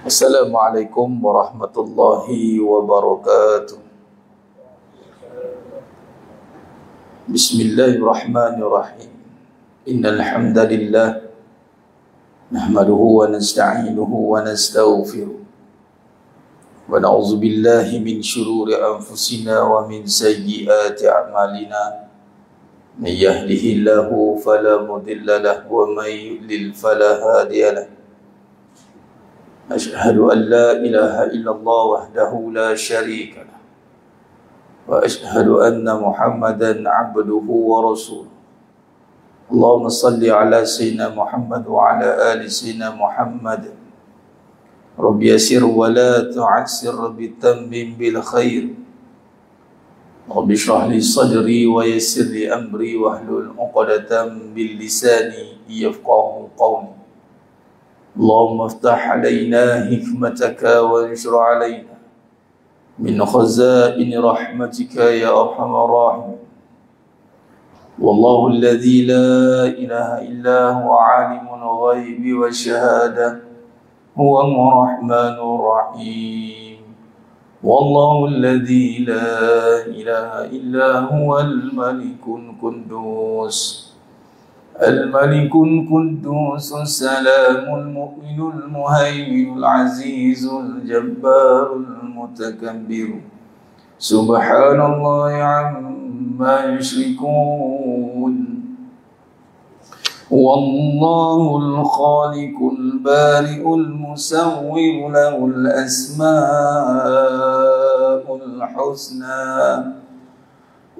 Assalamualaikum warahmatullahi wabarakatuh. Bismillahirrahmanirrahim. Innal hamdalillah nahmaduhu wa nasta'inuhu wa nastaghfiruh. Wa na'udzu billahi min shururi anfusina wa min sayyiati a'malina. Man yahdihillahu fala mudilla lahu wa man yudlil fala hadiya lahu. Asyhadu an la ilaha illallah wahdahu la syarika lahu wa asyhadu anna Muhammadan 'abduhu wa rasuluh. Allahumma salli ala sayyidina Muhammad wa ala ali sayyidina Muhammad. Rabbi yassir wa la tu'assir, Rabbi tammim bil khair. Rabbi shrah li sadri wa yassir li amri wahlul 'uqdatam bil lisani yafqahu qawli. Allahumma iftah alaina hikmataka wa anshur alaina min khazaini rahmatika ya arhamar rahimin. Wallahu alladhi la ilaha illa huwa alimul ghaibi wasyahada huwal rahmanur rahim. Wallahu alladhi la ilaha illa huwal malikul quddus. Al-malikul quddus salamul mu'minul muhaiminul azizul jabbarul mutakabbir. Subhanallahi amma yushrikun. Wallahul khaliqul bari'ul musawwir lahul asmaul husna.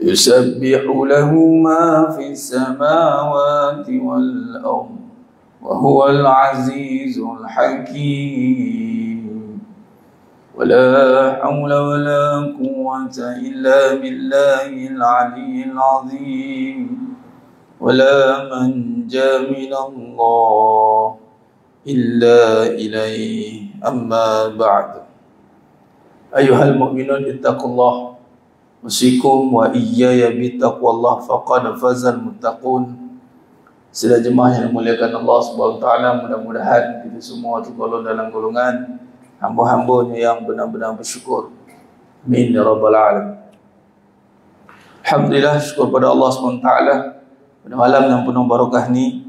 Yusabbihu lahu ma fis samawati wal ardh wa huwal azizul hakim. Wala hawla wala quwwata illa billahil aliyyil azim. Wala manja minallah illa ilayhi, amma ba'd. Ayuhal mu'minun ittaqullah usikum wa iyaya bittaqwallah faqad fazal muttaqun. Sedaya jemaah yang dimuliakan Allah Subhanahu wa taala, mudah-mudahan kita semua tergolong dalam golongan hamba-hambanya yang benar-benar bersyukur. Amin ya rabbal alamin. Alhamdulillah, syukur pada Allah Subhanahu wa taala. Pada malam yang penuh barakah ni,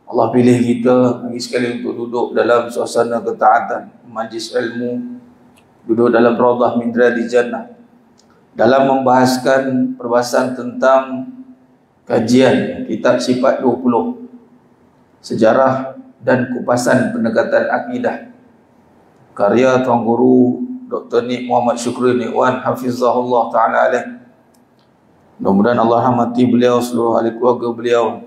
Allah pilih kita lagi sekali untuk duduk dalam suasana ketaatan, majlis ilmu, duduk dalam raudhah min riyadil jannah, dalam membahaskan perbahasan tentang kajian kitab Sifat 20, sejarah dan kupasan pendekatan akidah, karya Tuan Guru Dr. Nik Muhammad Syukri Nikwan hafizahullah ta'ala alaih. Mudah-mudahan Allah rahmati beliau, seluruh ahli keluarga beliau,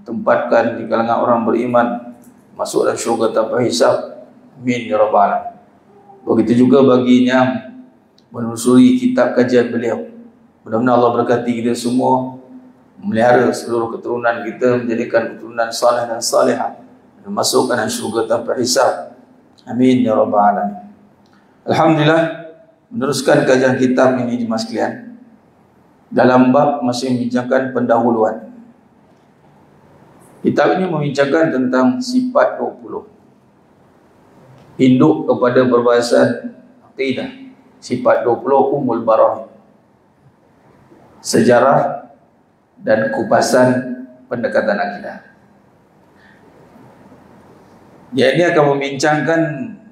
tempatkan di kalangan orang beriman masuk dalam syurga tanpa hisab. Amin ya rabbal alamin. Begitu juga bagi yang menelusuri kitab kajian beliau. Mudah-mudahan Allah berkati kita semua, memelihara seluruh keturunan kita, menjadikan keturunan salih dan salihah, dan masukkan dalam syurga tanpa hisab. Amin ya rabbal alamin. Alhamdulillah, meneruskan kajian kitab ini jemaah sekalian, dalam bab masih membincangkan pendahuluan. Kitab ini membincangkan tentang sifat 20, induk kepada perbahasan akidah. Sifat 20 umul barah, sejarah dan kupasan pendekatan akidah. Ya, ini akan membincangkan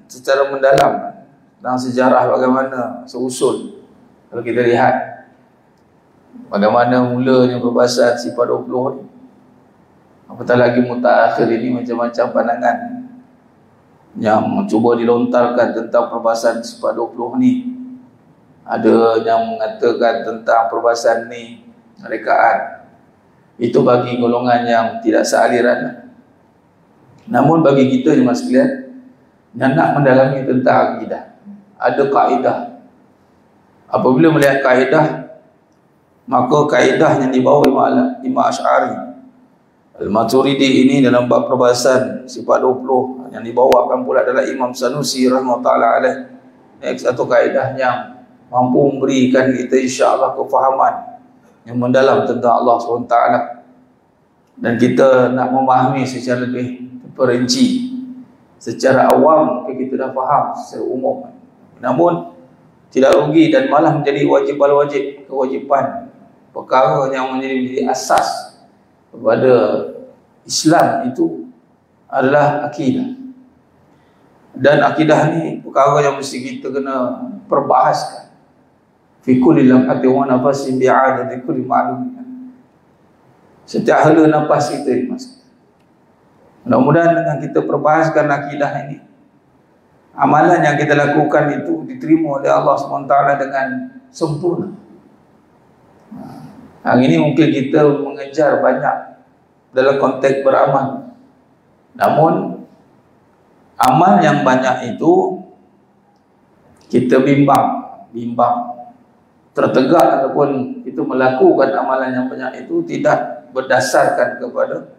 secara mendalam tentang sejarah bagaimana seusul. Kalau kita lihat bagaimana mulanya perbahasan sifat 20 ni, apatah lagi mutaakhir ini, macam-macam pandangan yang mencuba dilontarkan tentang perbahasan sifat 20 ni. Ada yang mengatakan tentang perbahasan ni rekaan. Itu bagi golongan yang tidak sealiran. Namun bagi kita jemaah sekalian yang nak mendalami tentang akidah, ada kaedah. Apabila melihat kaedah, maka kaedah yang dibawa Imam Asy'ari Al-Maturidi ini dalam bab perbahasan sifat 20 yang dibawakan pula adalah Imam Sanusi rahimahullah alaih. Satu kaedah yang mampu memberikan kita insya-Allah kefahaman yang mendalam tentang Allah SWT. dan kita nak memahami secara lebih terperinci. Secara awam mungkin kita dah faham secara umum, namun tidak rugi dan malah menjadi kewajipan perkara yang menjadi asas kepada Islam itu adalah akidah. Dan akidah ni perkara yang mesti kita kena perbahaskan. Fi kulli lamhati wa nafasin bi'adati kulli ma'lum. Setiap hela nafas kita dimasukkan. Mudah-mudahan dengan kita perbahaskan akidah ini, amalan yang kita lakukan itu diterima oleh Allah SWT dengan sempurna. Hari ini mungkin kita mengejar banyak dalam konteks beramal, namun amal yang banyak itu kita bimbang tertegak ataupun itu melakukan amalan yang banyak itu tidak berdasarkan kepada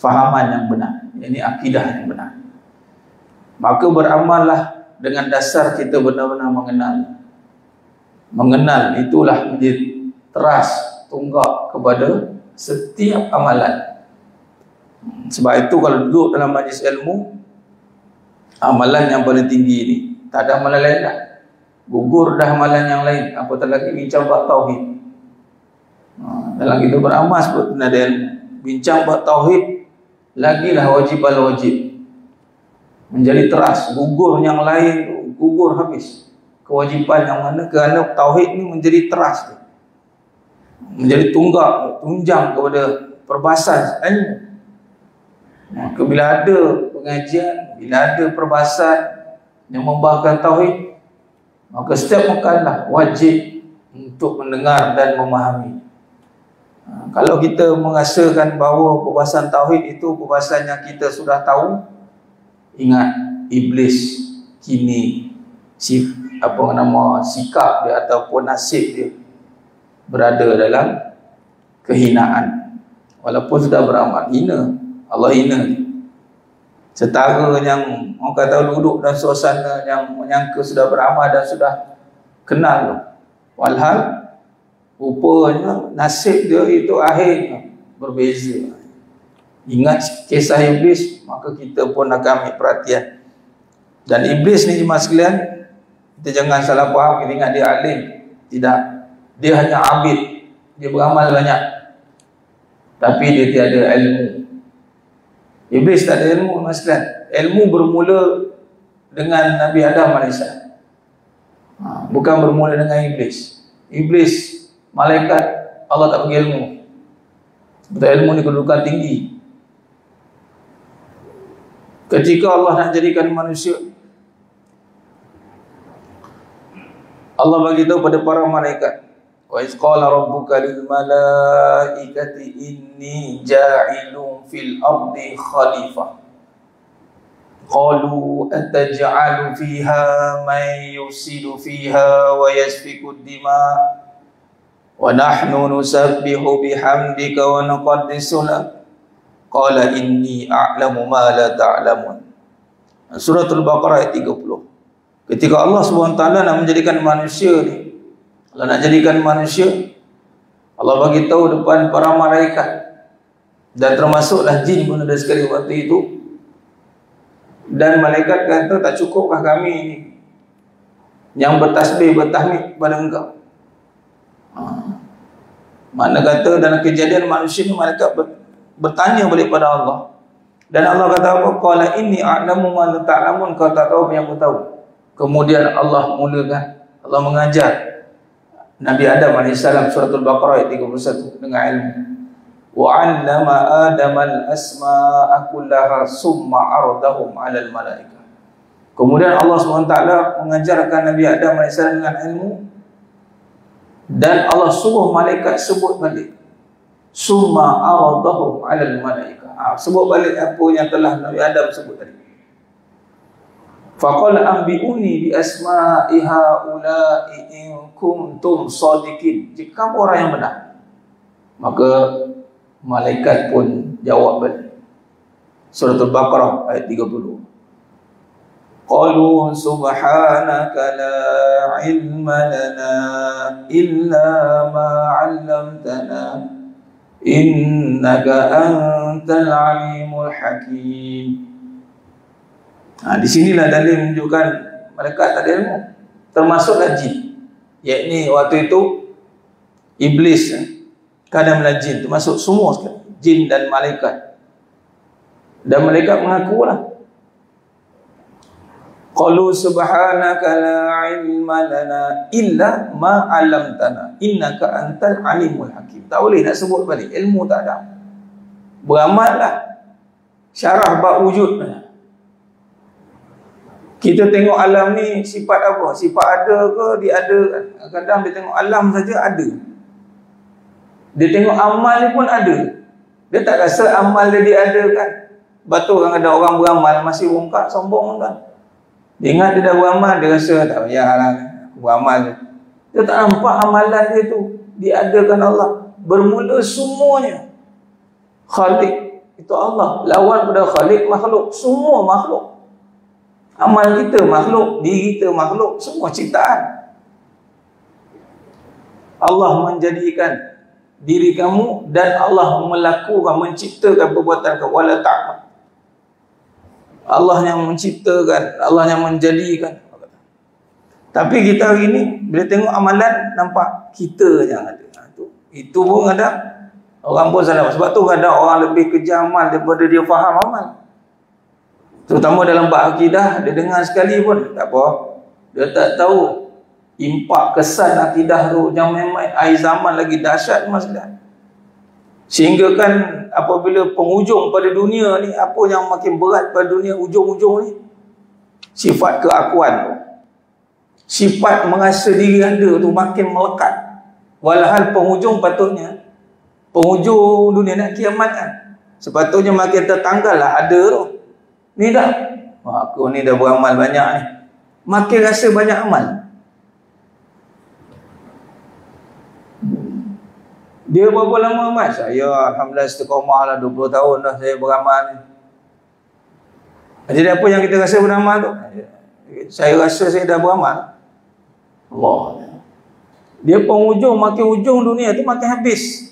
fahaman yang benar, ini akidah yang benar. Maka beramallah dengan dasar kita benar-benar mengenal itulah menjadi teras tunggak kepada setiap amalan. Sebab itu kalau duduk dalam majlis ilmu, amalan yang paling tinggi ini tak ada amalan lain dah. Gugur dah amalan yang lain, apatah lagi bincang bab tauhid. Dalam kita beramal seperti ada ilmu, bincang bab tauhid lagilah wajib menjadi teras, gugur yang lain, gugur habis kewajipan yang mana, kerana tauhid ni menjadi teras, menjadi tunjang kepada perbahasan ilmu. Maka bila ada pengajian, bila ada perbahasan yang membahaskan tauhid, maka setiap mukallaf wajib untuk mendengar dan memahami. Kalau kita merasakan bahawa perbahasan tauhid itu perbahasan yang kita sudah tahu, ingat iblis kini sikap dia ataupun nasib dia berada dalam kehinaan. Walaupun sudah beramal, hina, Allah hina dia. Setara yang orang kata duduk dalam suasana yang menyangka sudah beramal dan sudah kenal, walhal rupanya nasib dia itu akhirnya berbeza. Ingat kisah iblis, maka kita pun akan ambil perhatian. Dan iblis ni jemaah sekalian, kita jangan salah faham, kita ingat dia alim. Tidak, dia hanya abid, dia beramal banyak, tapi dia tiada ilmu. Iblis tak ada ilmu, jemaah sekalian. Ilmu bermula dengan Nabi Adam AS, bukan bermula dengan iblis. Iblis, malaikat, Allah tak bagi ilmu. Sebab ilmu ni kedudukan tinggi. Ketika Allah nak jadikan manusia, Allah bagi tahu pada para malaikat, wa iz qala rabbuka lil malaikati inni ja'ilun fil ardi khalifah. Qalu ataj'alu fiha man yufsidu fiha wa yasfiku ad-dima' wa nahnu nusabbihu bihamdika wa nuqaddisu lak. Qala inni a'lamu ma la ta'lamun. Suratul Baqarah ayat 30. Ketika Allah SWT nak menjadikan manusia ni, Allah nak jadikan manusia, Allah bagi tahu depan para malaikat, dan termasuklah jin pun ada sekali waktu itu. Dan malaikat kata, tak cukupkah kami ni yang bertasbih, bertahmid kepada engkau? Mana kata dalam kejadian manusia ni, malaikat bertanya balik pada Allah. Dan Allah kata apa? Qala inni a'lamu ma la ta'lamun, kau tak tahu apa yang aku tahu. Kemudian Allah mulakan, Allah mengajar Nabi Adam AS, suratul Baqarah ayat 31, dengan ilmu. Wa 'allama Adama al-asma'a kullaha summa 'aradahum 'alal malaikah. Kemudian Allah SWT mengajarkan Nabi Adam AS dengan ilmu, dan Allah suruh malaikat sebut balik. Summa 'aradahum 'alal malaikah. Sebut balik apa yang telah Nabi Adam sebut tadi. Faqala anbi'uni bi asma'i haula'i in kuntum shadiqin. Jika kamu orang yang benar. Maka malaikat pun jawab balik. Surah Al-Baqarah ayat 30. Qalu subhanaka la ilma lana illa ma 'allamtana innaka antal alimul hakim. Di sinilah dalil menunjukkan malaikat tak ada ilmu, termasuklah jin. Yakni waktu itu iblis, kadang-kadang jin, termasuk semua sekali, jin dan malaikat. Dan malaikat mengakulah, qalu subhanaka la ilma lana illa ma 'allamtana innaka antal alimul hakim. Tak boleh nak sebut balik, ilmu tak ada. Beramallah, syarah bab wujud. Kita tengok alam ni sifat apa? Sifat ada ke dia ada kan? Kadang dia tengok alam saja ada. Dia tengok amal ni pun ada. Dia tak rasa amal dia ada kan? Betul kan ada orang beramal masih bongkak sombong kan? Dia ingat dia dah beramal, dia rasa tak payahlah beramal tu. Dia tak nampak amalan dia tu diadakan Allah. Bermula semuanya Khalik itu Allah. Lawan pada Khalik makhluk. Semua makhluk. Amal kita makhluk, diri kita makhluk, semua ciptaan. Allah menjadikan diri kamu dan Allah melakukan, menciptakan perbuatan kamu. Wala ta'mal. Allah yang menciptakan, Allah yang menjadikan. Tapi kita hari ni bila tengok amalan nampak kita yang ada. Itu pun ada orang pun salah. Sebab tu kadang orang lebih kejar amal daripada dia faham amal. Terutama dalam bab akidah, dia dengar sekali pun tak apa. Dia tak tahu impak kesan akidah tu yang memang akhir zaman lagi dahsyat masalah. Sehingga kan apabila penghujung pada dunia ni, apa yang makin berat pada dunia ujung-ujung ni? Sifat keakuan tu. Sifat merasa diri anda tu makin melekat. Walhal penghujung patutnya, penghujung dunia nak kiamat kan, sepatutnya makin tertanggal lah ada tu. Ni dah, aku ni dah beramal banyak ni, makin rasa banyak amal. Dia berapa lama amal? Saya alhamdulillah istiqamah lah 20 tahun dah saya beramal ni. Jadi apa yang kita rasa beramal tu? Saya rasa saya dah beramal. Allah. Dia penghujung, makin hujung dunia tu makin habis.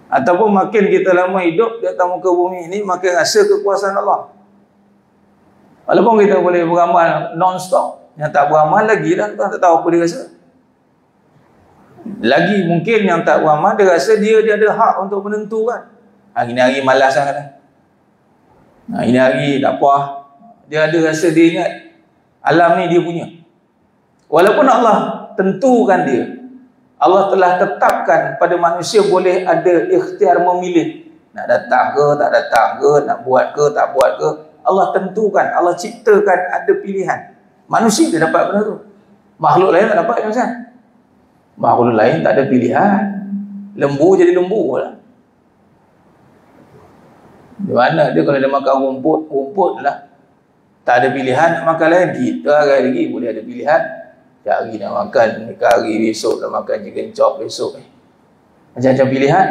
Ataupun makin kita lama hidup di atas muka bumi ini, makin rasa kekuasaan Allah. Walaupun kita boleh beramal non-stop, yang tak beramal lagi dah, tak tahu apa dia rasa. Lagi mungkin yang tak beramal, dia rasa dia ada hak untuk menentukan. Hari ni hari malas sangat. Ini hari tak apa. Dia ada rasa dia ingat alam ni dia punya. Walaupun Allah tentukan dia, Allah telah tetapkan pada manusia boleh ada ikhtiar memilih. Nak datang ke, tak datang ke, nak buat ke, tak buat ke. Allah tentukan, Allah ciptakan ada pilihan. Manusia dia dapat benda tu. Makhluk lain tak dapat macam. Makhluk lain tak ada pilihan. Lembu jadi lembu lah. Di mana dia kalau dia makan rumput, rumput lah. Tak ada pilihan nak makan lain. Kita hari lagi boleh ada pilihan. Hari nak makan kari, besok nak makan chicken chop besok. Macam-macam pilihan.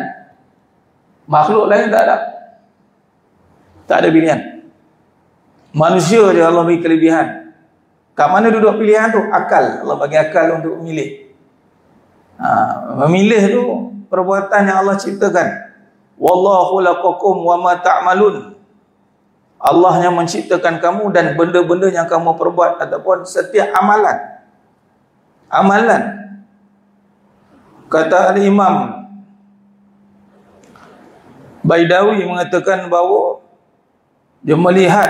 Makhluk lain tak ada. Tak ada pilihan. Manusia dia Allah beri kelebihan. Kat mana duduk pilihan tu? Akal. Allah bagi akal untuk memilih. Memilih tu perbuatan yang Allah ciptakan. Wallahu laqakum wa ma ta'malun. Allah yang menciptakan kamu dan benda-benda yang kamu perbuat ataupun setiap amalan. Amalan. Kata Al-Imam Baidawi mengatakan bahawa dia melihat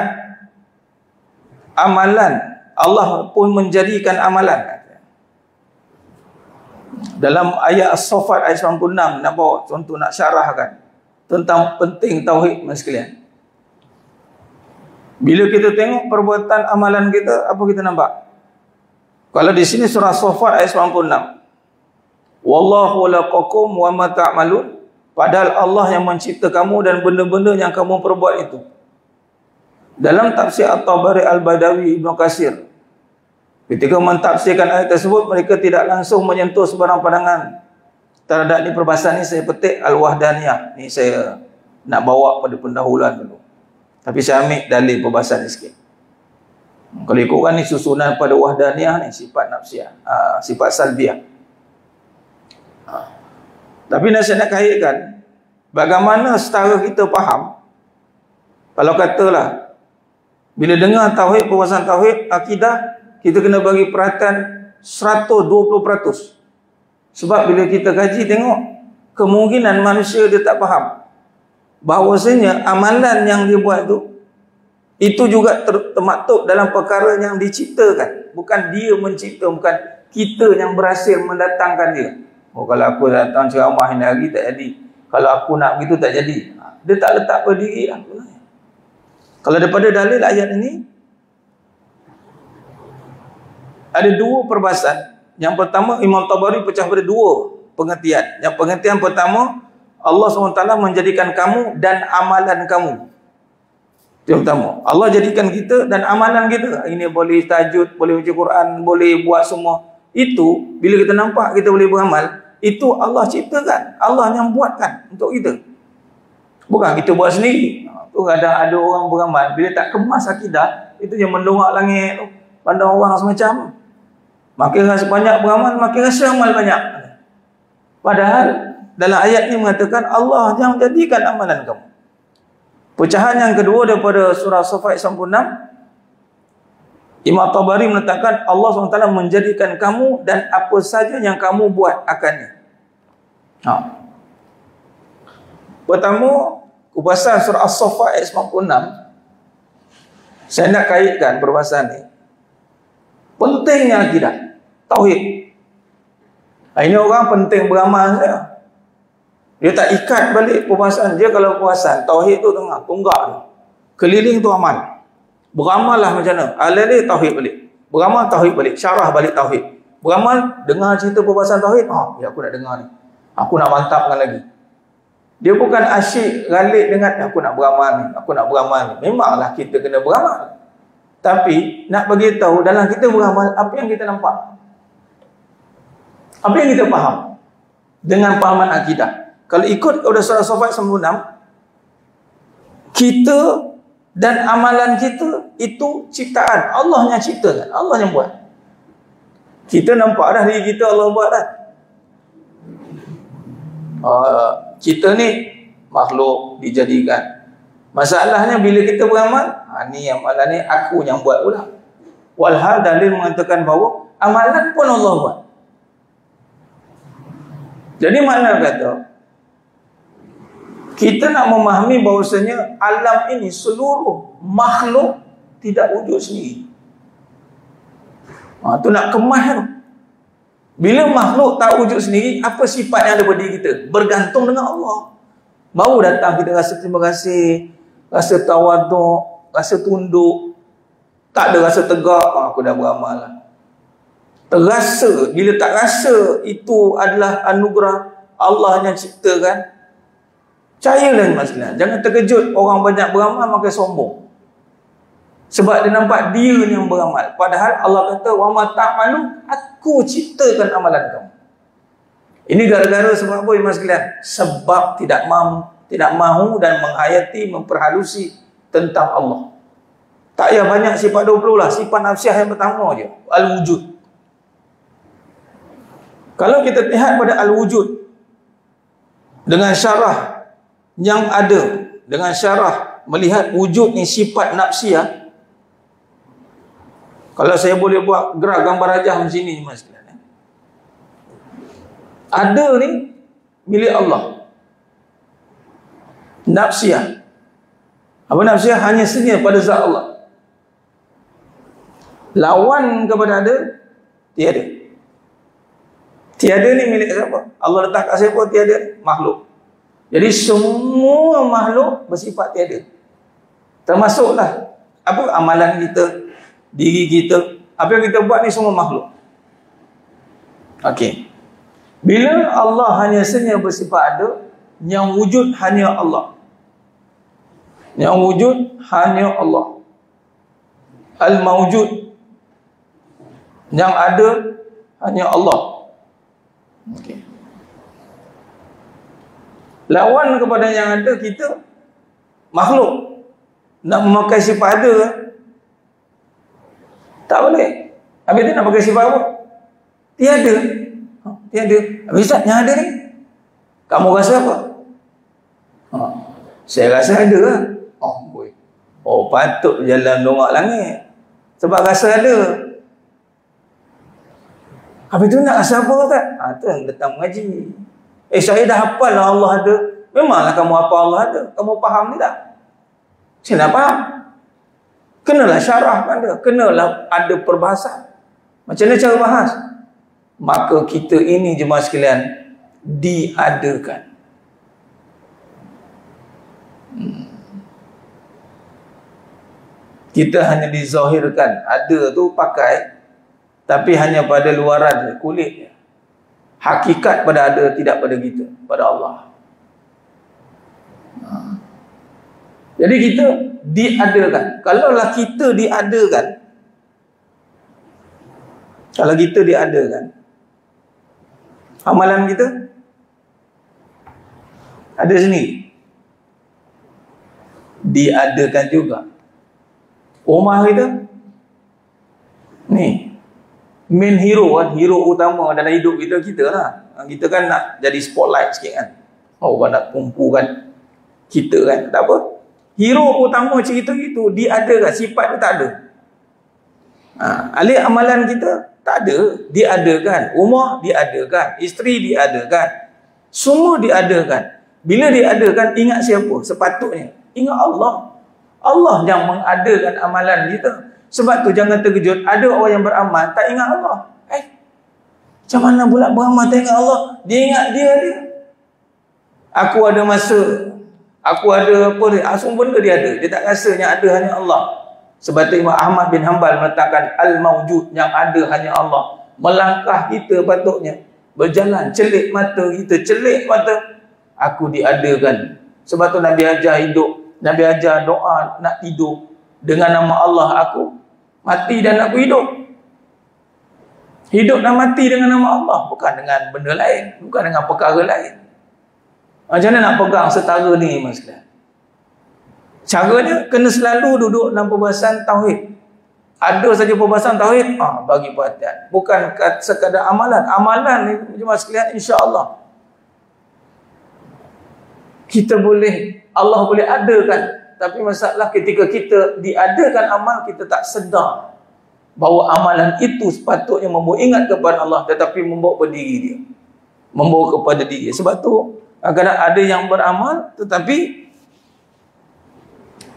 amalan, Allah pun menjadikan amalan. Dalam ayat As-Saffat ayat 96 nak bawa contoh, nak syarahkan tentang penting tauhid sekalian. Bila kita tengok perbuatan amalan kita, apa kita nampak? Kalau di sini surah As-Saffat ayat 96. Wallahu laqakum wa ma ta'malun. Padahal Allah yang mencipta kamu dan benda-benda yang kamu perbuat itu. Dalam tafsir At-Tabari Al-Badawi Ibn Katsir, ketika mentafsirkan ayat tersebut, mereka tidak langsung menyentuh sebarang pandangan terhadap ni perbahasan ni. Saya petik Al-Wahdaniyah. Ni saya nak bawa pada pendahuluan dulu. Tapi saya ambil dalil perbahasan ni sikit. Kalau ikutkan ni susunan pada Wahdaniyah ni, sifat nafsiyah, sifat salbiyah. Tapi saya nak kaitkan, bagaimana setara kita faham, kalau katalah, bila dengar tauhid, perbahasan tauhid, akidah, kita kena bagi perhatian 120%. Sebab bila kita kaji tengok, kemungkinan manusia dia tak faham bahawasanya amalan yang dia buat tu, itu juga termaktub dalam perkara yang diciptakan. Bukan dia mencipta, bukan kita yang berhasil mendatangkan dia. Oh, kalau aku datang ceramah ini hari tak jadi, kalau aku nak begitu tak jadi. Dia tak letak pada diri lah. Kalau daripada dalil ayat ini, ada dua perbahasan. Yang pertama, Imam Tabari pecah pada dua pengertian. Yang pengertian pertama, Allah SWT menjadikan kamu dan amalan kamu. Itu yang pertama. Allah jadikan kita dan amalan kita. Ini boleh tahajud, boleh baca Quran, boleh buat semua. Itu, bila kita nampak kita boleh beramal, itu Allah ciptakan. Allah yang buatkan untuk kita. Bukan kita buat sendiri. Tu ada orang beramal, bila tak kemas akidah, itu yang mendongak langit tu. Pandang orang semacam. Makin rasa banyak beramal, makin rasa amal banyak. Padahal dalam ayat ini mengatakan Allah yang jadikan amalan kamu. Pecahan yang kedua daripada surah As-Saffat 96, Imam Tabari meletakkan Allah SWT menjadikan kamu dan apa saja yang kamu buat akannya. Pertama, perbahasan surah As-Saffat ayat 96, saya nak kaitkan perbahasan ni. Pentingnya akidah, tauhid. Ini orang penting beramal saja. Dia tak ikat balik perbahasan. Dia kalau perbahasan tauhid tu tengah tunggak tu, keliling tu amal. Beramal lah macam mana? Alih-alih tauhid balik, beramal tauhid balik, syarah balik tauhid. Beramal, dengar cerita perbahasan tauhid, ya aku nak dengar ni, aku nak mantapkan lagi. Dia bukan asyik galik dengan aku nak beramal ni, aku nak beramal ni. Memanglah kita kena beramal, tapi nak bagi tahu dalam kita beramal apa yang kita nampak, apa yang kita faham dengan pahaman akidah. Kalau ikut kepada surah As-Saffat 96, kita dan amalan kita itu ciptaan. Allah yang ciptakan, Allah yang buat. Kita nampak dah diri kita Allah buat dah. Kita ni makhluk dijadikan. Masalahnya bila kita beramal, ni amalan ni aku yang buat pula. Walhal dalil mengatakan bahawa amalan pun Allah buat. Jadi makna kata, kita nak memahami bahawasanya alam ini seluruh makhluk tidak wujud sendiri. Tu nak kemas tu. Bila makhluk tak wujud sendiri, apa sifat yang ada pada diri kita? Bergantung dengan Allah. Baru datang kita rasa terima kasih, rasa tawaduk, rasa tunduk. Tak ada rasa tegak, aku dah beramal lah. Terasa, bila tak rasa itu adalah anugerah Allah yang ciptakan, percayalah masalah. Jangan terkejut orang banyak beramal maka sombong. Sebab dia nampak dia yang beramal. Padahal Allah kata, wa ma ta'malu, aku ciptakan amalan kamu. Ini gara-gara sebab apa mas sekalian? Sebab tidak mahu dan menghayati, memperhalusi tentang Allah. Tak payah banyak sifat 20 lah. Sifat nafsiah yang pertama je, al-wujud. Kalau kita lihat pada al-wujud dengan syarah yang ada, dengan syarah melihat wujud ni sifat nafsiah. Kalau saya boleh buat gerak gambar rajah macam ni mas sekalian, ada ni milik Allah. Nafsiah. Apa nafsiah? Hanya senyap pada zat Allah. Lawan kepada ada, tiada. Tiada ni milik siapa? Allah letak kat siapa tiada? Makhluk. Jadi semua makhluk bersifat tiada. Termasuklah apa amalan kita, diri kita, apa yang kita buat ni semua makhluk. Okey. Bila Allah hanya senyap bersifat ada, yang wujud hanya Allah. Yang wujud hanya Allah. Al-mawjud, yang ada hanya Allah. Okey. Lawan kepada yang ada kita makhluk. Nak memakai sifat ada tak boleh. Habis tu nak pakai sifat apa? Tiada. Tiada. Habis tak yang ada ni? Kamu rasa apa? Saya rasa ada lah. Oh, patut jalan dongak langit. Sebab rasa ada. Habis tu nak rasa apa tak? Tu yang datang mengaji. Saya dah hafal lah Allah ada. Memanglah kamu apa Allah ada. Kamu faham ni tak? Saya nak faham. Kenalah syarah pada. Kenalah ada perbahasan. Macam mana cara bahas? Maka kita ini jemaah sekalian diadakan. Kita hanya dizahirkan. Ada tu pakai. Tapi hanya pada luaran kulitnya. Hakikat pada ada, tidak pada kita. Pada Allah. Jadi kita diadakan. Kalaulah kita diadakan. Kalau kita diadakan. Amalan kita ada sendiri. Diadakan juga. Rumah kita ni main hero kan, hero utama dalam hidup kita lah. Kita kan nak jadi spotlight sikit kan. Orang nak kumpukan kita kan. Tak apa. Hero utama cerita itu diadakan, sifat dia tak ada. Alih amalan kita tak ada, diadakan. Rumah diadakan, isteri diadakan. Semua diadakan. Bila diadakan, ingat siapa? Sepatutnya ingat Allah. Allah yang mengadakan amalan kita. Sebab tu jangan terkejut, ada orang yang beramal tak ingat Allah. Macam mana pula beramal tak ingat Allah? Dia ingat dia. Aku ada masa, aku ada apa dia, semua benda dia ada. Dia tak rasa yang ada hanya Allah. Sebab tu Imam Ahmad bin Hanbal meletakkan al-mawjud, yang ada hanya Allah. Melangkah kita patutnya berjalan, celik mata kita, celik mata, aku diadakan. Sebab tu Nabi ajar hidup, Nabi ajar doa nak tidur dengan nama Allah aku mati dan aku hidup. Hidup dan mati dengan nama Allah, bukan dengan benda lain, bukan dengan perkara lain. Macam mana nak pegang setara ni mas sekalian? Caranya kena selalu duduk dalam perbahasan tauhid. Ada saja perbahasan tauhid, bagi perhatian. Bukan sekadar amalan. Amalan ni jemaah sekalian, insya-Allah kita boleh, Allah boleh adakan. Tapi masalah ketika kita diadakan amal, kita tak sedar bahawa amalan itu sepatutnya membawa ingat kepada Allah, tetapi membawa kepada diri dia, membawa kepada diri dia. Sebab tu kadang ada yang beramal tetapi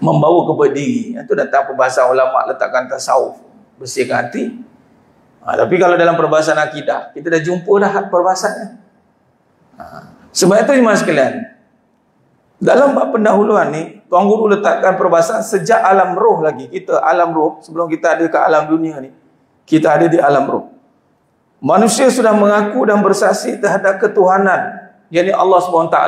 membawa kepada diri. Itu datang perbahasan ulama letakkan tasawuf, bersihkan hati. Tapi kalau dalam perbahasan akidah, kita dah jumpa dah perbahasannya. Sebab itu jemaah sekalian, dalam bab pendahuluan ni, Tuan Guru letakkan perbahasan sejak alam roh lagi. Kita alam roh, sebelum kita ada ke alam dunia ni, kita ada di alam roh. Manusia sudah mengaku dan bersaksi terhadap ketuhanan, yakni Allah SWT.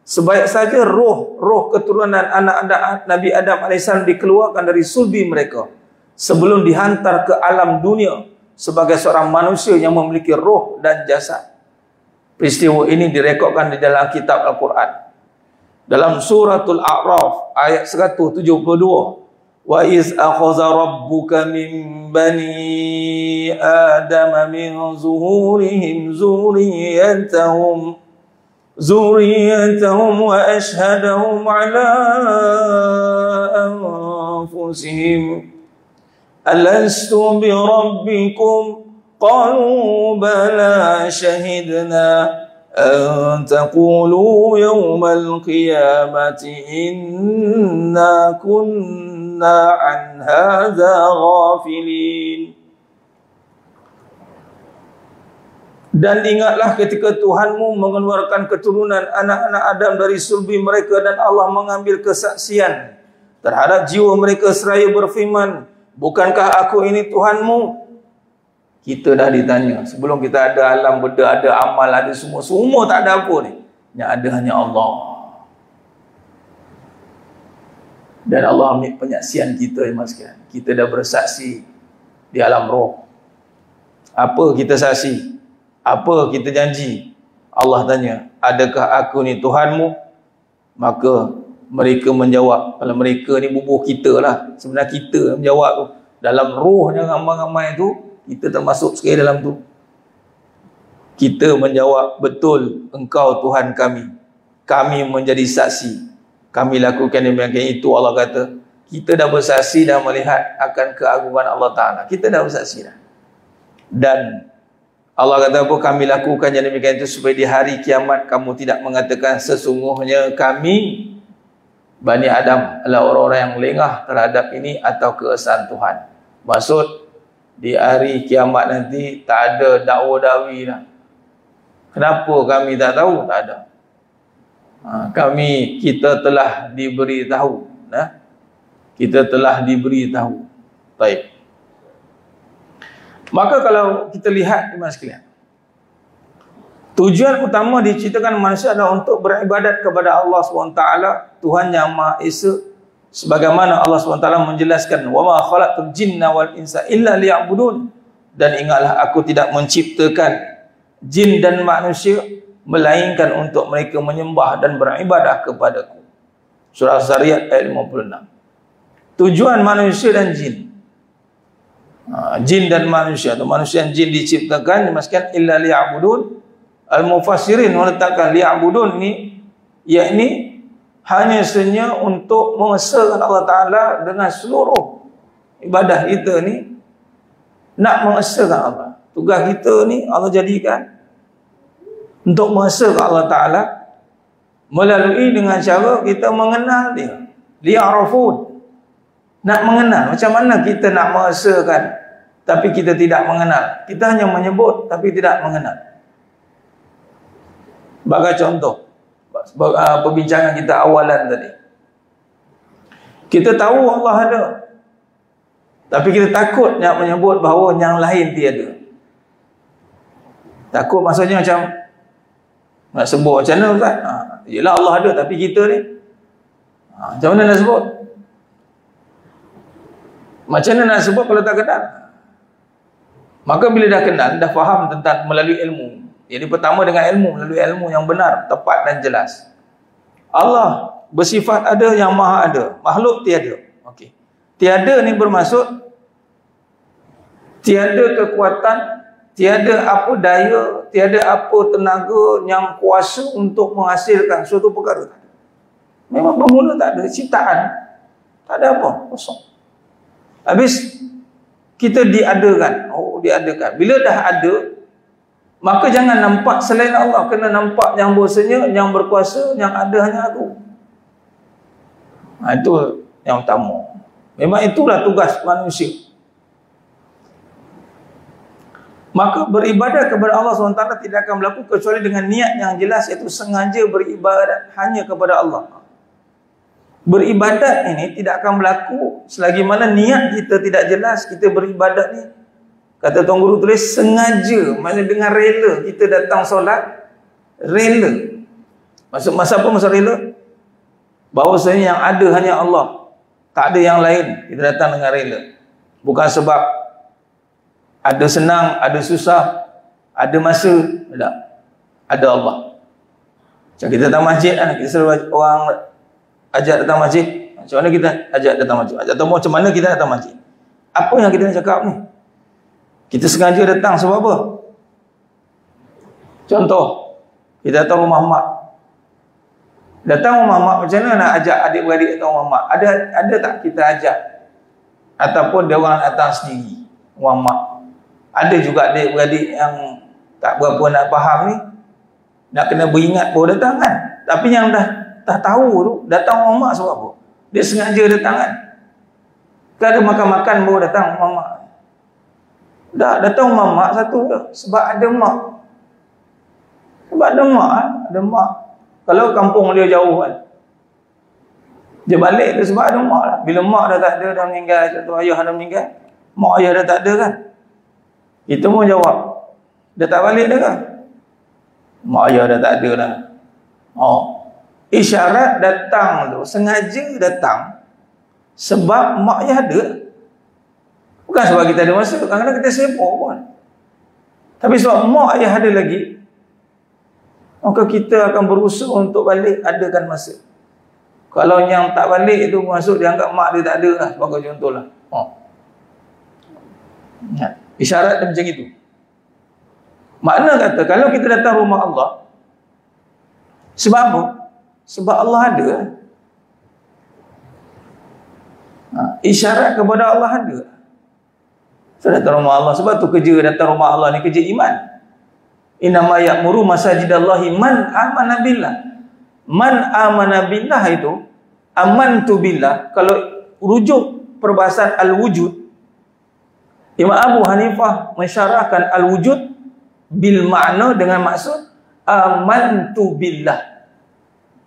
Sebaik saja roh keturunan anak Nabi Adam AS dikeluarkan dari sulbi mereka sebelum dihantar ke alam dunia sebagai seorang manusia yang memiliki roh dan jasad. Peristiwa ini direkodkan di dalam kitab Al-Quran. Dalam suratul A'raf ayat 172, wa iz akhadha rabbuka min bani adama min zuhurihim zurriyatahum wa ashhadahum ala anfusihim alastu bi rabbikum qalu bala shahidna أن تقولوا يوم القيامة إنا كنا عن هذا غافلين. Dan ingatlah ketika Tuhanmu mengeluarkan keturunan anak-anak Adam dari sulbi mereka dan Allah mengambil kesaksian terhadap jiwa mereka seraya berfirman, bukankah aku ini Tuhanmu? Kita dah ditanya sebelum kita ada alam benda, ada amal, ada semua tak ada apa ni. Yang ada hanya Allah. Dan Allah ambil penyaksian kita, mas sekalian. Kita dah bersaksi di alam roh. Apa kita saksi? Apa kita janji? Allah tanya, adakah aku ni Tuhanmu? Maka mereka menjawab. Kalau mereka ni bubuh kita lah. Sebenarnya kita menjawab tu. Dalam rohnya ramai-ramai tu, kita termasuk sekali dalam tu. kita menjawab, betul engkau Tuhan kami. Kami menjadi saksi. Kami lakukan demikian itu. Allah kata, kita dah bersaksi dan melihat akan keagungan Allah Ta'ala. Kita dah bersaksi dah. Dan Allah kata apa? Kami lakukan yang demikian itu supaya di hari kiamat kamu tidak mengatakan sesungguhnya kami Bani Adam adalah orang-orang yang lengah terhadap ini atau keesaan Tuhan. Maksud di hari kiamat nanti tak ada dakwa-dakwi dah. Kenapa kami tak tahu? Tak ada. Kita telah diberi tahu. Kita telah diberi tahu. Baik. Maka kalau kita lihat iman sekalian, tujuan utama diciptakan manusia adalah untuk beribadat kepada Allah SWT, Tuhan yang Maha Esa, sebagaimana Allah SWT menjelaskan, wa ma khalaqtul jinna wal insa illa liya'budun, dan ingatlah aku tidak menciptakan jin dan manusia melainkan untuk mereka menyembah dan beribadah kepadaku. Surah Zariyat ayat 56. Tujuan manusia dan jin, jin dan manusia, atau manusia dan jin diciptakan dimaksudkan illa liya'budun. Al-Mufassirin meletakkan liya'budun ni, yakni hanya sahaja untuk mengesahkan Allah Ta'ala dengan seluruh ibadah kita ni, nak mengesahkan Allah. Tugas kita ni Allah jadikan untuk mengesahkan Allah Ta'ala melalui dengan cara kita mengenal dia. Liya'rafun, nak mengenal. Macam mana kita nak mengesahkan tapi kita tidak mengenal? Kita hanya menyebut tapi tidak mengenal. Sebagai contoh perbincangan kita awalan tadi, kita tahu Allah ada, tapi kita takut nak menyebut bahawa yang lain tiada. Takut maksudnya macam nak sebut macam mana Ustaz? Yelah Allah ada, tapi kita ni macam mana nak sebut? Macam mana nak sebut kalau tak kenal? Maka bila dah kenal, dah faham tentang melalui ilmu. Jadi pertama dengan ilmu, melalui ilmu yang benar, tepat dan jelas. Allah bersifat ada yang maha ada, makhluk tiada. Okey. Tiada ni bermaksud tiada kekuatan, tiada apa daya, tiada apa tenaga yang kuasa untuk menghasilkan suatu perkara. Memang bermula tak ada, ciptaan tak ada apa, kosong. Habis kita diadakan. Oh, diadakan. Bila dah ada, maka jangan nampak selain Allah, kena nampak yang bahasanya yang berkuasa, yang ada hanya aku. Itu yang utama. Memang itulah tugas manusia. Maka beribadah kepada Allah SWT tidak akan berlaku kecuali dengan niat yang jelas, iaitu sengaja beribadat hanya kepada Allah. Beribadat ini tidak akan berlaku selagi mana niat kita tidak jelas. Kita beribadat ni, kata Tuan Guru tulis, sengaja, maknanya dengan rela. Kita datang solat, rela. Maksud masa apa masa rela? Bahawasanya yang ada hanya Allah, tak ada yang lain. Kita datang dengan rela. Bukan sebab ada senang, ada susah, ada masa. Tak. Ada Allah. Macam kita datang masjid kan, kita selalu orang ajak datang masjid. Macam mana kita ajak datang masjid? Atau macam mana kita datang masjid? Apa yang kita nak cakap ni? Kita sengaja datang sebab apa? Contoh, kita datang rumah mak. Datang rumah mak, macam mana nak ajak adik-beradik datang rumah mak? Ada tak kita ajak? Ataupun dia orang datang sendiri rumah mak? Ada juga adik-beradik yang tak berapa nak faham ni, nak kena beringat baru datang kan? Tapi yang dah tahu tu, datang rumah mak sebab apa? Dia sengaja datang kan? Kan ada makan-makan baru datang rumah mak. Dah datang rumah mak satu je, sebab ada mak. Sebab ada mak kan? Ada mak. Kalau kampung dia jauh kan, dia balik tu sebab ada mak lah. Bila mak dah tak ada, dah meninggal, contoh ayah dah meninggal, mak ayah dah tak ada kan, kita pun jawab, dia tak balik dah kan? Mak ayah dah tak ada dah. Isyarat datang tu, sengaja datang sebab mak ayah ada. Bukan sebab kita ada masa, kadang-kadang kita sibuk pun. Tapi sebab mak ayah ada lagi, maka kita akan berusaha untuk balik, adakan masa. Kalau yang tak balik itu masuk, dia anggap mak dia tak ada lah, sebagai contoh lah. Isyarat dia macam itu. Makna kata, kalau kita datang rumah Allah, sebab apa? Sebab Allah ada. Isyarat kepada Allah ada. So, datang rumah Allah, sebab tu kerja datang rumah Allah ni kerja iman. Innama ya'muru masajidallahi man amana billah. Man amana billah itu, amantu billah, kalau rujuk perbahasan al-wujud, Imam Abu Hanifah mensyarahkan al-wujud bil makna dengan maksud amantu billah,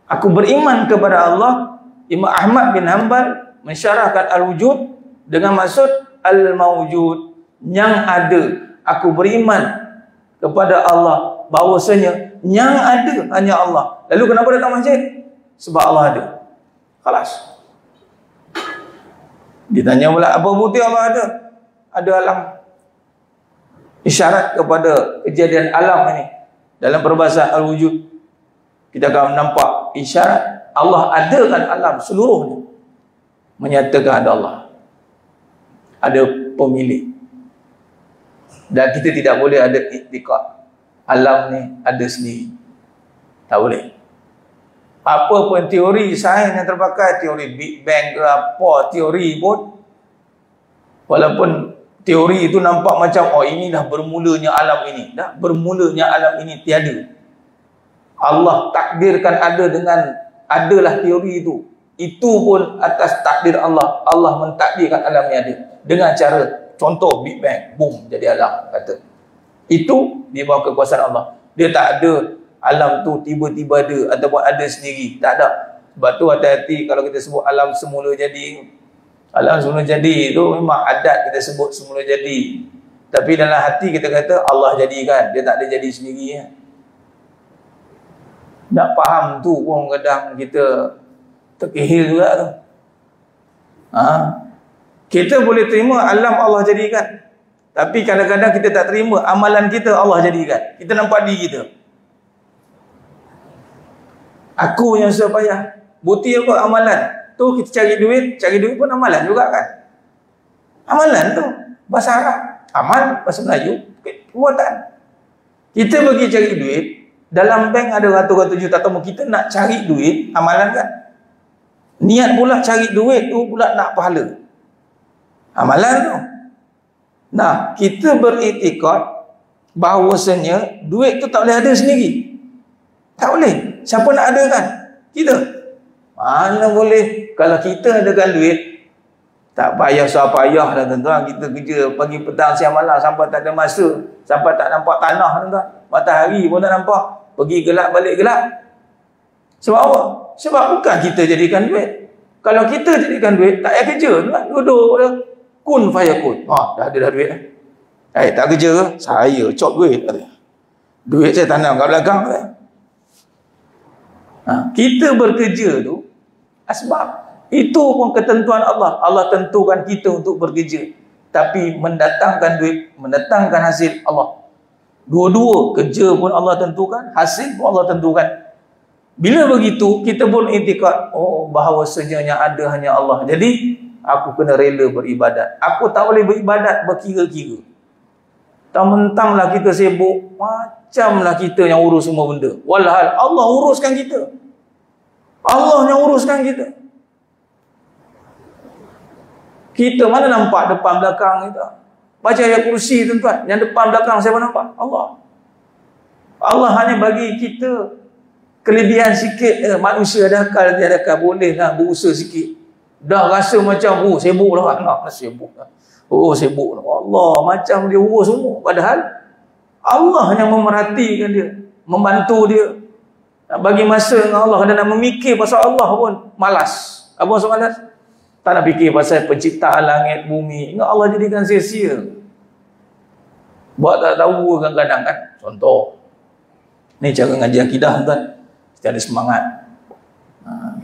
aku beriman kepada Allah. Imam Ahmad bin Hanbal mensyarahkan al-wujud dengan maksud al-mawjud, yang ada. Aku beriman kepada Allah bahawasanya yang ada hanya Allah. Lalu kenapa datang masjid? Sebab Allah ada. Khalas. Ditanya pula, apa bukti Allah ada? Ada alam. Isyarat kepada kejadian alam ini. Dalam perbahasan al-wujud, kita akan nampak isyarat Allah adakan alam seluruhnya, menyatakan ada Allah, ada pemilik. Dan kita tidak boleh ada iktikad alam ni ada sendiri. Tak boleh. Apa pun teori sains yang terpakai, teori Big Bang ke apa, teori pun, walaupun teori itu nampak macam, oh inilah bermulanya alam ini. Dah, bermulanya alam ini tiada. Allah takdirkan ada dengan adalah teori itu. Itu pun atas takdir Allah. Allah mentakdirkan alam ini ada. Dengan cara, contoh Big Bang, boom, jadi alam, kata. Itu di bawah kekuasaan Allah. Dia tak ada alam tu tiba-tiba ada ataupun ada sendiri. Tak ada. Sebab tu hati-hati kalau kita sebut alam semula jadi. Alam semula jadi itu memang adat kita sebut semula jadi. Tapi dalam hati kita kata Allah jadikan. Dia tak ada jadi sendiri. Nak faham tu pun kadang kita terkehil juga tu. Kita boleh terima alam Allah jadikan. Tapi kadang-kadang kita tak terima amalan kita Allah jadikan. Kita nampak diri kita. Aku yang susah payah. Bukti apa? Amalan. Tu kita cari duit pun amalan juga kan. Amalan tu bahasa Arab, amal bahasa Melayu, perbuatan. Kita pergi cari duit, dalam bank ada ratus-ratus juta, atau kita nak cari duit, amalan kan. Niat pula cari duit tu pula nak pahala. Amalan tu. Nah, kita beriktikad bahawasanya duit tu tak boleh ada sendiri. Tak boleh. Siapa nak adakan? Kita. Mana boleh. Kalau kita adakan duit, tak payah susah payah dah tuan-tuan. Kita kerja pagi, petang, siang, malam sampai tak ada masa, sampai tak nampak tanah tuan-tuan. Matahari pun tak nampak. Pergi gelap, balik gelap. Sebab apa? Sebab bukan kita jadikan duit. Kalau kita jadikan duit, tak payah kerja tuan. Duduk dah. Kun fayakun. Dah ada dah duit. Tak kerja ke? Saya cop duit. Duit saya tanam kat belakang. Kita bekerja tu asbab. Itu pun ketentuan Allah. Allah tentukan kita untuk bekerja. Tapi mendatangkan duit, mendatangkan hasil Allah. Dua-dua, kerja pun Allah tentukan, hasil pun Allah tentukan. Bila begitu, kita pun iktikad, oh bahawasanya yang ada hanya Allah. Jadi, aku kena rela beribadat. Aku tak boleh beribadat berkira-kira. Mentang-mentanglah kita sibuk, macamlah kita yang urus semua benda. Walhal Allah uruskan kita. Allah yang uruskan kita. Kita mana nampak depan belakang kita? Baca ayat kursi tuan-tuan. Yang depan belakang siapa nampak? Allah. Allah hanya bagi kita kelebihan sikit. Manusia ada akal, dia ada akal. Bolehlah berusaha sikit. Dah rasa macam, sibuk lah. Sibuk lah. Sibuk lah. Allah macam dia urus semua. Padahal Allah yang memerhatikan dia, membantu dia. Nak bagi masa dengan Allah dan nak memikir pasal Allah pun malas. Apa maksud malas? Tak nak fikir pasal penciptaan langit, bumi. Ingat Allah jadikan sia-sia. Buat tak tahu kadang-kadang kan. Contoh. Ni cara ngaji akidah tuan. Kita ada semangat.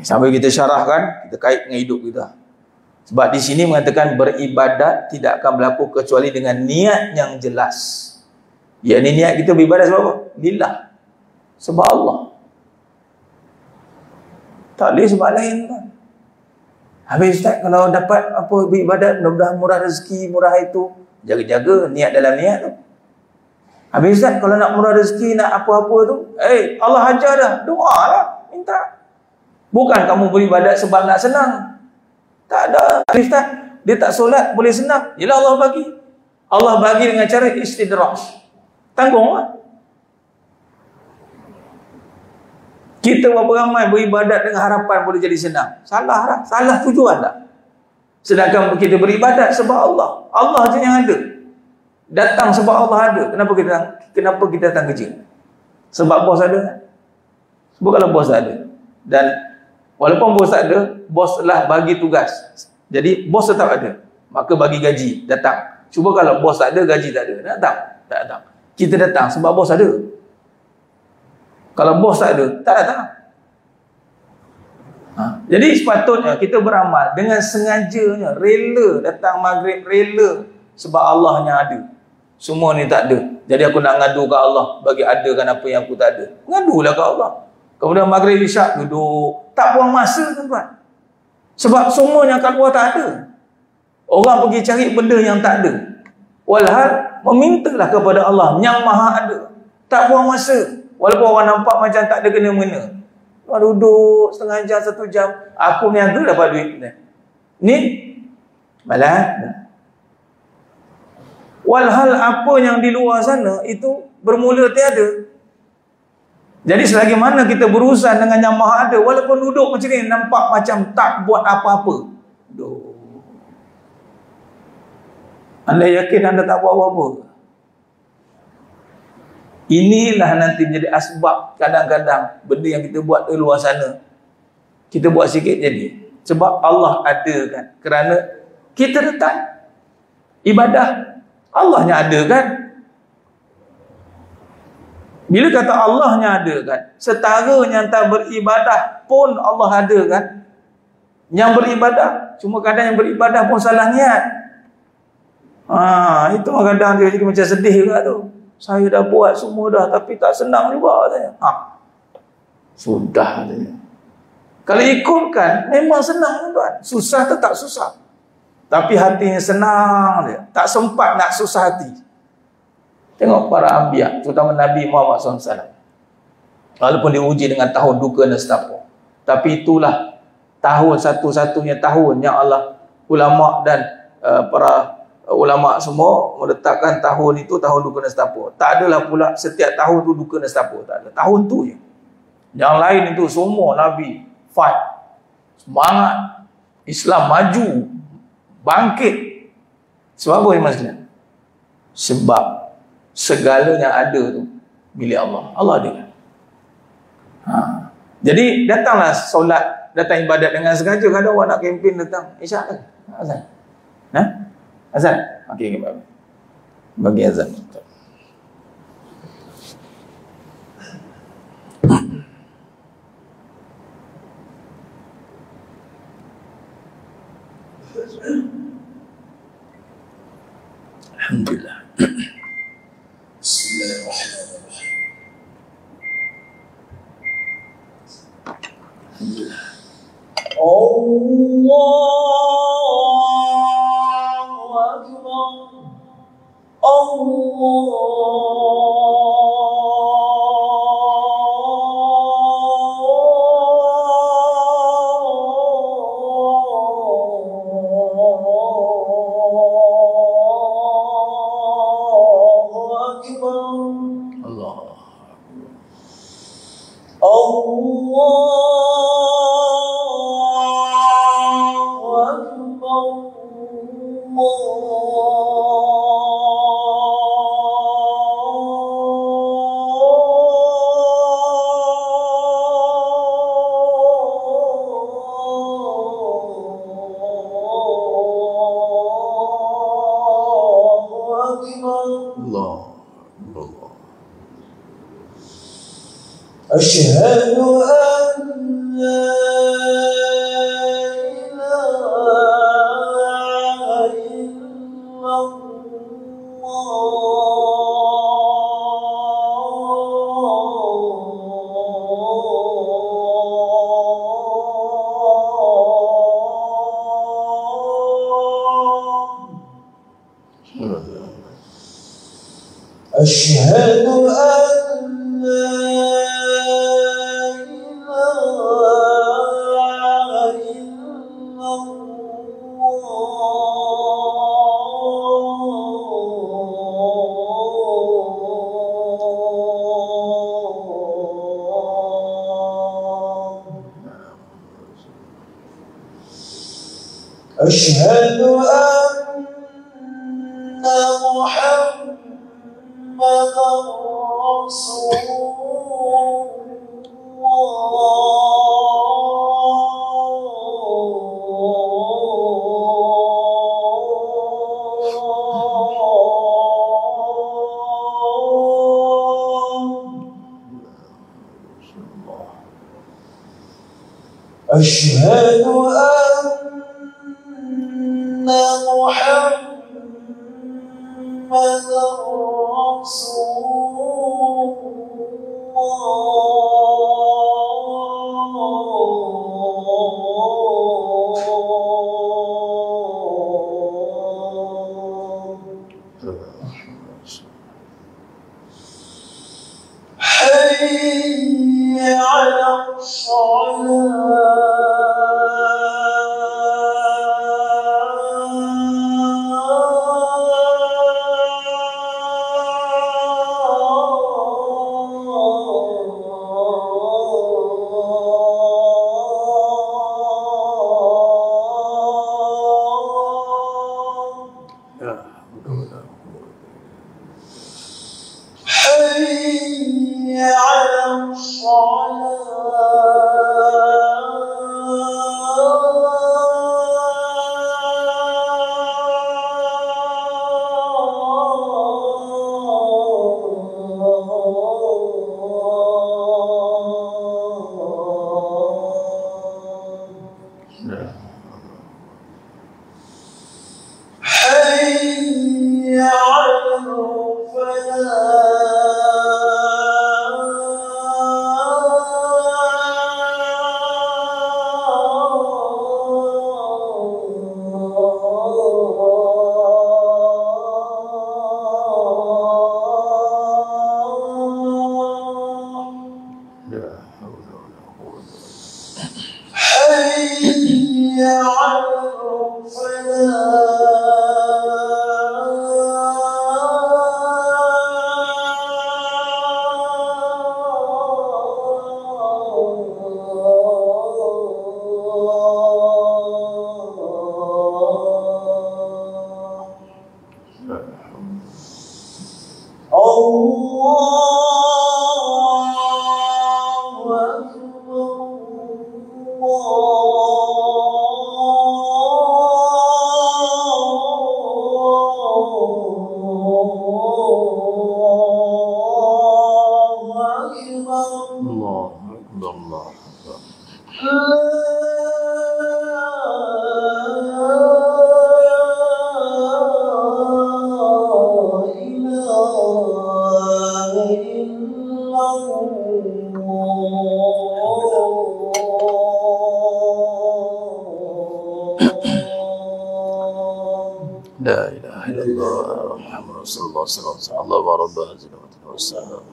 Sambil kita syarahkan, kita kait dengan hidup kita. Sebab di sini mengatakan beribadat tidak akan berlaku kecuali dengan niat yang jelas. Ya, ni niat kita beribadat sebab apa? Lillah. Sebab Allah. Tak boleh sebab lain kan. Habis Ustaz, kalau dapat beribadat, mudah-mudahan murah rezeki, murah itu. Jaga-jaga niat dalam niat tu. Habis Ustaz, kalau nak murah rezeki, nak apa-apa tu, Allah ajar dah, doa lah, minta. Bukan kamu beribadat sebab nak senang. Tak ada. Habis Ustaz, dia tak solat, boleh senang. Yelah Allah bagi. Allah bagi dengan cara istidraj. Tanggung lah. Kita berapa ramai beribadat dengan harapan boleh jadi senang. Salah lah. Salah tujuan tak? Sedangkan kita beribadat sebab Allah. Allah je yang ada. Datang sebab Allah ada. Kenapa kita datang kerja? Sebab bos ada. Sebab kalau bos ada. Dan walaupun bos tak ada, bos telah bagi tugas. Jadi bos tetap ada. Maka bagi gaji, datang. Cuba kalau bos tak ada, gaji tak ada. Datang? Tak datang. Kita datang sebab bos ada. Kalau bos tak ada, tak datang. Jadi sepatutnya kita beramal dengan sengajanya, rela datang maghrib, rela sebab Allah yang ada. Semua ni tak ada. Jadi aku nak ngadu ke Allah bagi adakan apa yang aku tak ada. Ngadulah ke Allah. Kemudian maghrib isyak duduk, tak buang masa tuan-tuan. Sebab semuanya kat luar tak ada. Orang pergi cari benda yang tak ada. Walhal memintalah kepada Allah yang maha ada. Tak buang masa. Walaupun orang nampak macam tak ada kena-mena. Orang duduk setengah jam, 1 jam. Aku niaga dapat duit. Ni malah. Walhal apa yang di luar sana itu bermula tiada. Jadi selagi mana kita berurusan dengan yang maha ada, walaupun duduk macam ni nampak macam tak buat apa-apa. Anda yakin anda tak buat apa-apa? Inilah nanti menjadi asbab kadang-kadang benda yang kita buat di luar sana, kita buat sikit jadi. Sebab Allah ada kan. Kerana kita datang ibadah, Allahnya ada kan. Bila kata Allahnya ada kan, setara yang tak beribadah pun Allah ada kan. Yang beribadah, cuma kadang yang beribadah pun salah niat. Itu kadang dia jadi macam sedih juga tu. Saya dah buat semua dah, tapi tak senang juga saya. Sudah dia. Kalau ikutkan, memang senang tuan. Susah tetap susah. Tapi hatinya senang dia. Tak sempat nak susah hati. Tengok para anbiya, terutama Nabi Muhammad SAW. Walaupun diuji dengan tahun duka dan nestapa, tapi itulah tahun satu-satunya tahun yang Allah, ulama dan para ulama semua meletakkan tahun itu tahun duka nestapa. Tak adalah pula setiap tahun tu duka nestapa, tak ada. Tahun tu je. Yang lain itu semua Nabi fight, semangat, Islam maju, bangkit. Sebab apa Iman sekalian? Sebab segala yang ada tu milik Allah. Allah ada. Jadi datanglah solat, datang ibadat dengan sengaja. Kadang orang nak kempen datang isyak kan? Azan. Azan. Okey, bagi azan. Alhamdulillah. Bismillahirrahmanirrahim. Alhamdulillah. Allahu Akbar. أشهد أن لا إله إلا الله أشهد أن لا إله إلا الله. أشهد أن محمدا رسول الله. أشهد أن محمدا رسول الله. حي على حي على حي على حي على الله أكبر الله أكبر. لا إله إلا الله محمد رسول الله صلى الله عليه وسلم. اللهم رب هذه الأمة والسلام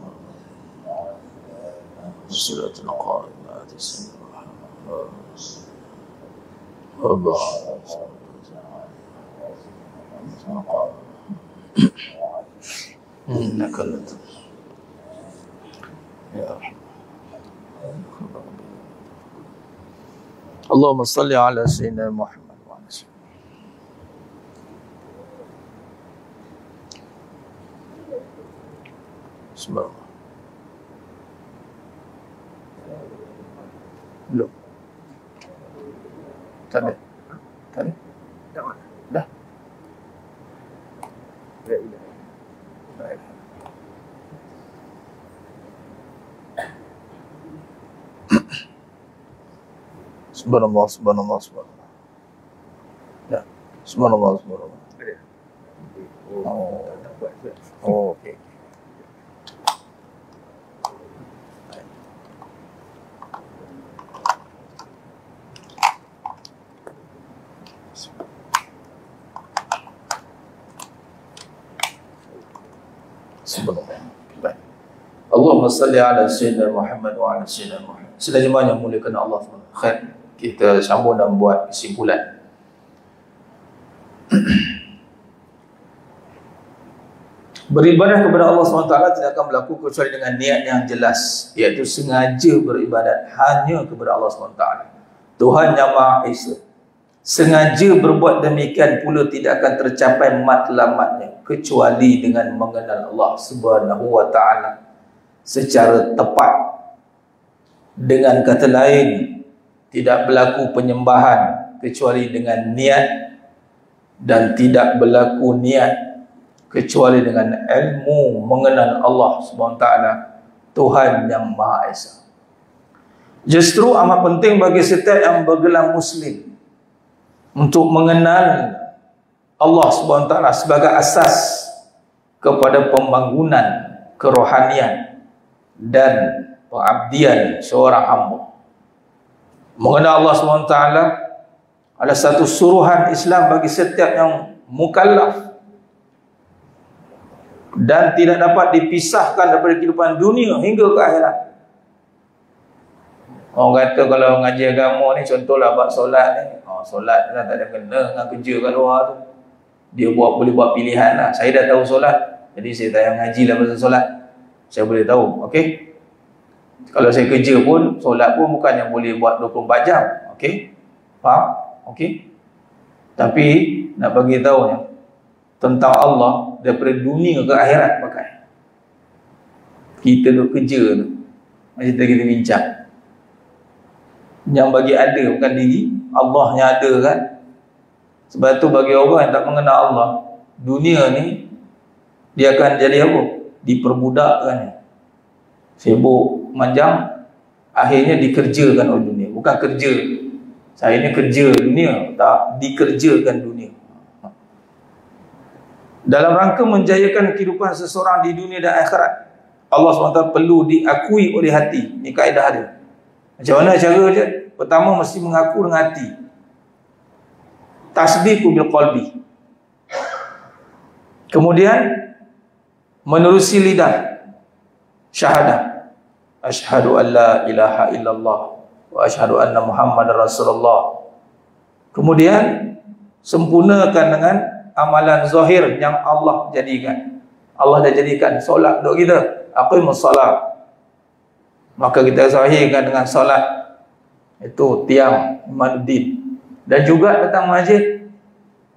الصلاة القائمة آتي سيدنا محمد رب إنك لت يا رحمة. اللهم صل على سيدنا محمد وعلى سيدنا بسم الله. Belum. Tadi. Tadi? Dah. Baik. Subhanallah, subhanallah, subhanallah. Ya. Subhanallah, subhanallah. Oh, okey. Subhanallah. Baik. Allahumma salli ala sayyidina Muhammad wa ala sayyidina Muhammad. Sila jemaah yang muliakan Allah SWT. Khair. Kita sambung dan buat kesimpulan. Beribadah kepada Allah SWT tidak akan berlaku kecuali dengan niat yang jelas, iaitu sengaja beribadat hanya kepada Allah SWT, Tuhan yang Maha Esa. Sengaja berbuat demikian pula tidak akan tercapai matlamatnya kecuali dengan mengenal Allah Subhanahu wa taala secara tepat. Dengan kata lain, tidak berlaku penyembahan kecuali dengan niat, dan tidak berlaku niat kecuali dengan ilmu mengenal Allah Subhanahu wa taala, Tuhan yang Maha Esa. Justru amat penting bagi setiap yang bergelar Muslim untuk mengenal Allah Subhanahu wa taala sebagai asas kepada pembangunan kerohanian dan pengabdian seorang hamba. Mengenal Allah Subhanahu wa taala adalah satu suruhan Islam bagi setiap yang mukallaf dan tidak dapat dipisahkan daripada kehidupan dunia hingga ke akhirat. Orang kata kalau ngaji agama ni, contohlah bab solat ni, solat lah tak ada kena dengan kerja kat luar tu. Dia boleh buat pilihan lah. Saya dah tahu solat, jadi saya tak payah ngaji lah pasal solat. Saya boleh tahu, okey. Kalau saya kerja pun, solat pun bukan yang boleh buat 24 jam, okey. Faham? Okey. Tapi nak bagi tahu ni tentang Allah daripada dunia ke akhirat pakai. Kita duk kerja tu, macam kita bincang. Yang bagi ada bukan diri, Allah yang ada kan. Sebab tu bagi orang yang tak mengenal Allah, dunia ni dia akan jadi apa? Diperbudakkan. Sibuk manjang, akhirnya dikerjakan oleh dunia. Bukan kerja, saya ni kerja dunia, tak, dikerjakan dunia. Dalam rangka menjayakan kehidupan seseorang di dunia dan akhirat, Allah SWT perlu diakui oleh hati. Ini kaedah dia. Macam mana cara je? Pertama mesti mengaku dengan hati. Tasdiqu bil qalbi. Kemudian menerusi lidah, syahadah. Asyhadu an la ilaha illallah wa asyhadu anna Muhammadar Rasulullah. Kemudian sempurnakan dengan amalan zahir yang Allah jadikan. Allah dah jadikan solat untuk kita. Aqimus solat. Maka kita zahirkan dengan solat. Itu tiang imanuddin. Dan juga datang masjid.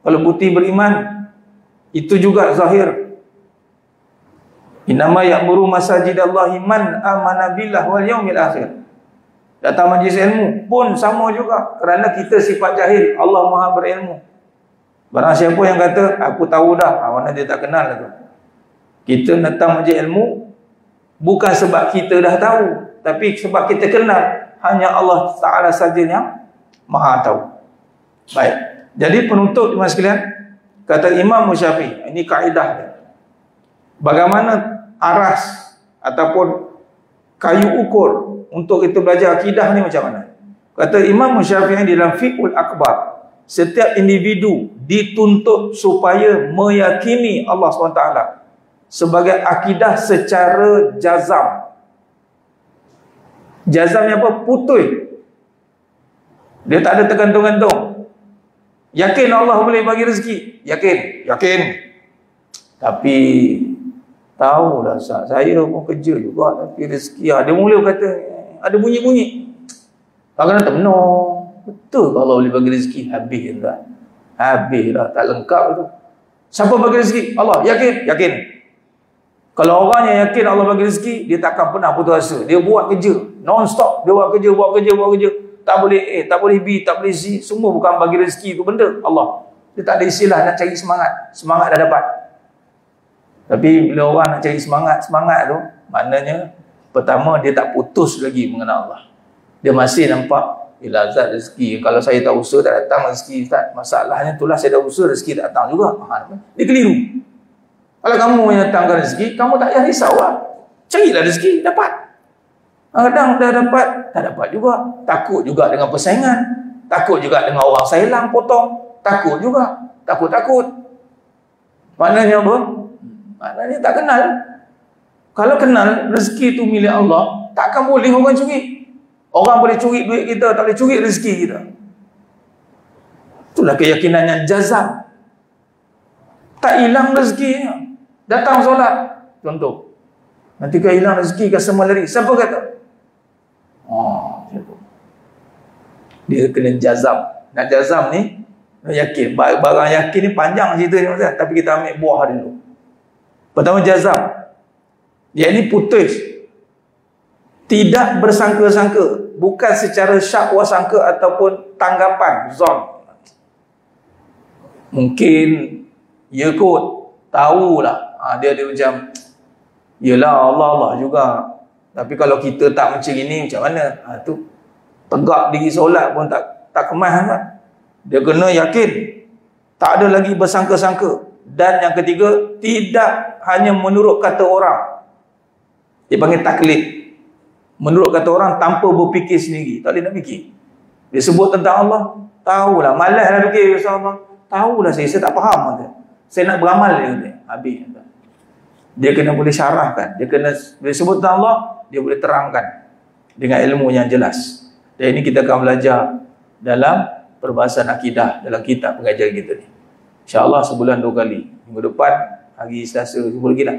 Kalau bukti beriman, itu juga zahir. Innama ya'muru masajidallahi man amana billah wal yaumil akhir. Datang majlis ilmu pun sama juga, kerana kita sifat jahil, Allah Maha berilmu. Barang siapa yang kata aku tahu dah, mana dia tak kenal tu. Kita datang majlis ilmu bukan sebab kita dah tahu, tapi sebab kita kenal. Hanya Allah Ta'ala saja yang Maha tahu. Baik. Jadi penutup jemaah sekalian, kata Imam Syafi'i, ini kaedah dia. Bagaimana aras ataupun kayu ukur untuk kita belajar akidah ni macam mana? Kata Imam Syafi'i dalam Fiqhul Akbar, setiap individu dituntut supaya meyakini Allah SWT sebagai akidah secara jazam. Jazamnya apa? Putus. Dia tak ada tergantung-gantung. Yakin Allah boleh bagi rezeki? Yakin. Yakin. Tapi tahulah saya pun kerja juga, tapi rezeki ada mula kata ada bunyi-bunyi. Kadang-kadang tak benar. Betul kalau Allah boleh bagi rezeki? Habis dah. Habis dah, tak lengkap itu. Siapa bagi rezeki? Allah. Yakin? Yakin. Kalau orang yang yakin Allah bagi rezeki, dia takkan pernah putus asa. Dia buat kerja non-stop. Dia buat kerja. Tak boleh A, tak boleh B, tak boleh C. Semua bukan bagi rezeki itu benda Allah. Dia tak ada istilah nak cari semangat. Semangat dah dapat. Tapi bila orang nak cari semangat tu, maknanya pertama dia tak putus lagi mengenal Allah. Dia masih nampak zat rezeki. Kalau saya tak usaha tak datang rezeki, Ustaz. Masalahnya itulah saya dah usaha rezeki tak datang juga. Dia keliru. Kalau kamu yang datangkan rezeki, kamu tak payah risau lah. Carilah rezeki, dapat. Kadang dah dapat, tak dapat juga. Takut juga dengan persaingan. Takut juga dengan orang sailang potong. Takut juga. Takut. Maknanya apa? Maknanya tak kenal. Kalau kenal rezeki itu milik Allah, takkan boleh orang curi. Orang boleh curi duit kita, tak boleh curi rezeki kita. Itulah keyakinan yang jazam. Tak hilang rezekinya. Datang solat, contoh. Nanti kan hilang rezeki, kan semua lari. Siapa kata? Dia kena jazam. Nak jazam ni, yakin. Barang yakin ni panjang cerita ni, tapi kita ambil buah dulu. Pertama jazam. Dia ni putus. Tidak bersangka-sangka. Bukan secara syak wa sangka ataupun tanggapan, zon. Mungkin ya kot, tahulah. Dia macam, yelah Allah juga. Tapi kalau kita tak macam ini, macam mana? Tu tegak diri solat pun tak kemas kan? Dia kena yakin. Tak ada lagi bersangka-sangka. Dan yang ketiga, tidak hanya menurut kata orang. Dia panggil taklid. Menurut kata orang tanpa berfikir sendiri. Tak boleh nak fikir. Dia sebut tentang Allah, tahulah. Malas lah fikir pasal Allah. Tahulah saya tak faham. Saya nak beramal dia. Habis. Dia kena boleh syarahkan. Dia kena boleh sebut tentang Allah, dia boleh terangkan dengan ilmu yang jelas. Dan ini kita akan belajar dalam perbahasan akidah dalam kitab pengajian kita ni. InsyaAllah sebulan 2 kali. Minggu depan, hari Selasa, jumpa lagi lah.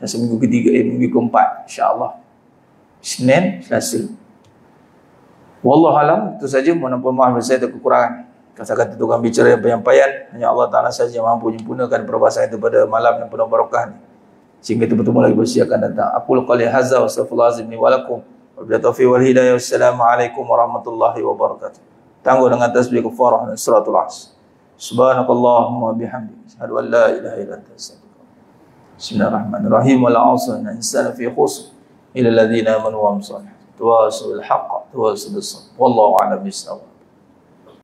Selasa minggu ketiga, minggu keempat. InsyaAllah. Senin, Selasa. Wallahualam, itu saja. Mohon maaf saya ada kekurangan. Kata-kata tukang bicara yang penyampaian, hanya Allah Ta'ala saja yang mampu menyempurnakan perbahasan itu pada malam yang penuh barakah ni. Sehingga kita bertemu lagi bersih akan datang. Aqul qali hadza wa astaghfirullahalazim li wa lakum. Wabillahi taufiq wal hidayah. Wassalamualaikum warahmatullahi wabarakatuh. Tangguh dengan tasbih kafarah dan suratul Asr. Subhanakallahumma bihamdika asyhadu an la ilaha illa anta astaghfiruka. Bismillahirrahmanirrahim. Wal 'asri innal insana fi khusr illa alladhina amanu wa amanu. Tawasaw bil haqq, tawasaw bis sabr. Wallahu a'lam bis-shawab.